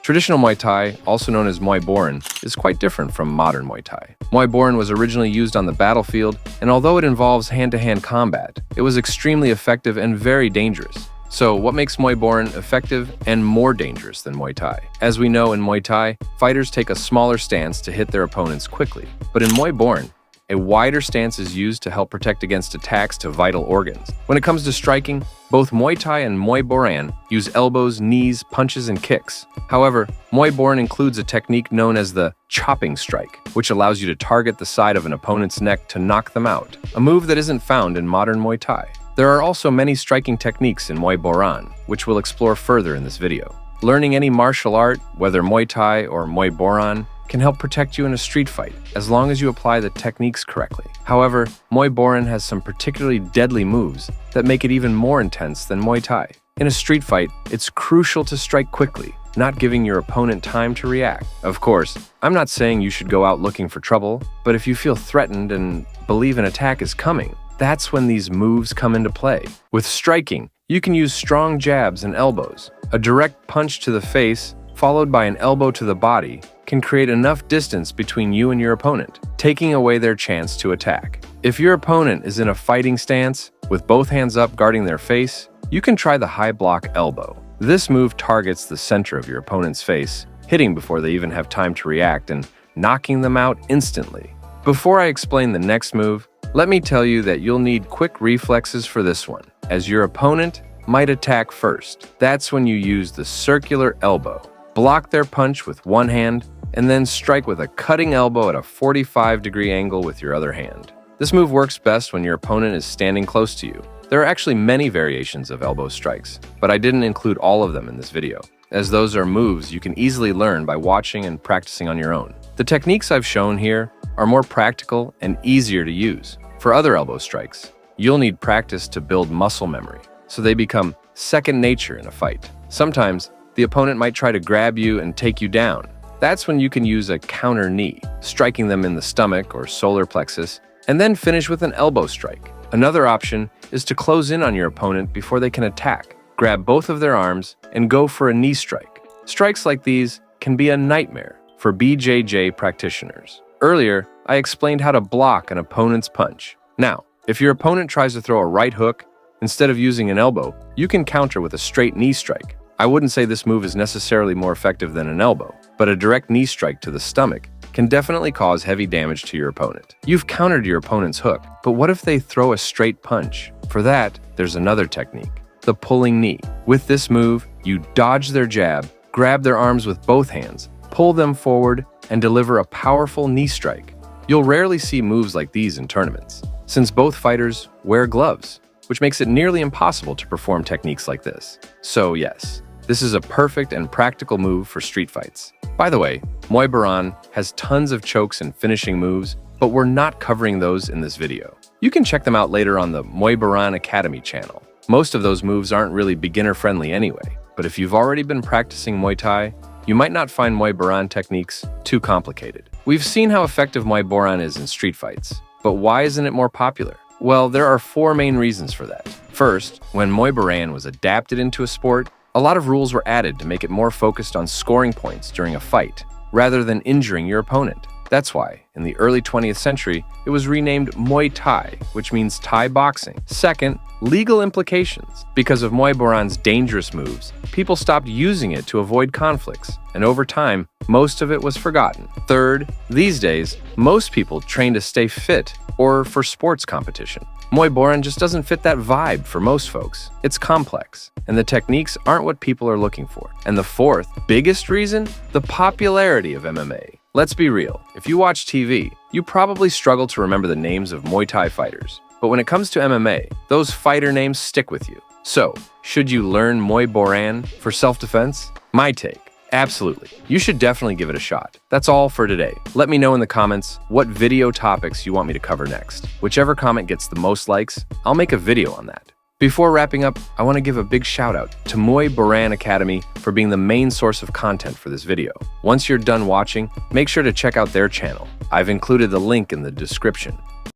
Traditional Muay Thai, also known as Muay Boran, is quite different from modern Muay Thai. Muay Boran was originally used on the battlefield, and although it involves hand-to-hand combat, it was extremely effective and very dangerous. So, what makes Muay Boran effective and more dangerous than Muay Thai? As we know in Muay Thai, fighters take a smaller stance to hit their opponents quickly. But in Muay Boran, a wider stance is used to help protect against attacks to vital organs. When it comes to striking, both Muay Thai and Muay Boran use elbows, knees, punches, and kicks. However, Muay Boran includes a technique known as the chopping strike, which allows you to target the side of an opponent's neck to knock them out, a move that isn't found in modern Muay Thai. There are also many striking techniques in Muay Boran, which we'll explore further in this video. Learning any martial art, whether Muay Thai or Muay Boran, can help protect you in a street fight, as long as you apply the techniques correctly. However, Muay Boran has some particularly deadly moves that make it even more intense than Muay Thai. In a street fight, it's crucial to strike quickly, not giving your opponent time to react. Of course, I'm not saying you should go out looking for trouble, but if you feel threatened and believe an attack is coming, that's when these moves come into play. With striking, you can use strong jabs and elbows. A direct punch to the face, followed by an elbow to the body, can create enough distance between you and your opponent, taking away their chance to attack. If your opponent is in a fighting stance, with both hands up guarding their face, you can try the high block elbow. This move targets the center of your opponent's face, hitting before they even have time to react and knocking them out instantly. Before I explain the next move, let me tell you that you'll need quick reflexes for this one, as your opponent might attack first. That's when you use the circular elbow. Block their punch with one hand, and then strike with a cutting elbow at a 45-degree angle with your other hand. This move works best when your opponent is standing close to you. There are actually many variations of elbow strikes, but I didn't include all of them in this video, as those are moves you can easily learn by watching and practicing on your own. The techniques I've shown here are more practical and easier to use. For other elbow strikes, you'll need practice to build muscle memory, so they become second nature in a fight. Sometimes, the opponent might try to grab you and take you down. That's when you can use a counter knee, striking them in the stomach or solar plexus, and then finish with an elbow strike. Another option is to close in on your opponent before they can attack. Grab both of their arms and go for a knee strike. Strikes like these can be a nightmare for BJJ practitioners. Earlier, I explained how to block an opponent's punch. Now, if your opponent tries to throw a right hook, instead of using an elbow, you can counter with a straight knee strike. I wouldn't say this move is necessarily more effective than an elbow, but a direct knee strike to the stomach can definitely cause heavy damage to your opponent. You've countered your opponent's hook, but what if they throw a straight punch? For that, there's another technique, the pulling knee. With this move, you dodge their jab, grab their arms with both hands, pull them forward, and deliver a powerful knee strike. You'll rarely see moves like these in tournaments, since both fighters wear gloves, which makes it nearly impossible to perform techniques like this. So yes, this is a perfect and practical move for street fights. By the way, Muay Boran has tons of chokes and finishing moves, but we're not covering those in this video. You can check them out later on the Muay Boran Academy channel. Most of those moves aren't really beginner-friendly anyway, but if you've already been practicing Muay Thai, you might not find Muay Boran techniques too complicated. We've seen how effective Muay Boran is in street fights, but why isn't it more popular? Well, there are 4 main reasons for that. First, when Muay Boran was adapted into a sport, a lot of rules were added to make it more focused on scoring points during a fight, rather than injuring your opponent. That's why, in the early 20th century, it was renamed Muay Thai, which means Thai boxing. Second, legal implications. Because of Muay Boran's dangerous moves, people stopped using it to avoid conflicts, and over time, most of it was forgotten. Third, these days, most people train to stay fit or for sports competition. Muay Boran just doesn't fit that vibe for most folks. It's complex, and the techniques aren't what people are looking for. And the fourth, biggest reason? The popularity of MMA. Let's be real, if you watch TV, you probably struggle to remember the names of Muay Thai fighters. But when it comes to MMA, those fighter names stick with you. So, should you learn Muay Boran for self-defense? My take, absolutely. You should definitely give it a shot. That's all for today. Let me know in the comments what video topics you want me to cover next. Whichever comment gets the most likes, I'll make a video on that. Before wrapping up, I want to give a big shout out to Muay Boran Academy for being the main source of content for this video. Once you're done watching, make sure to check out their channel. I've included the link in the description.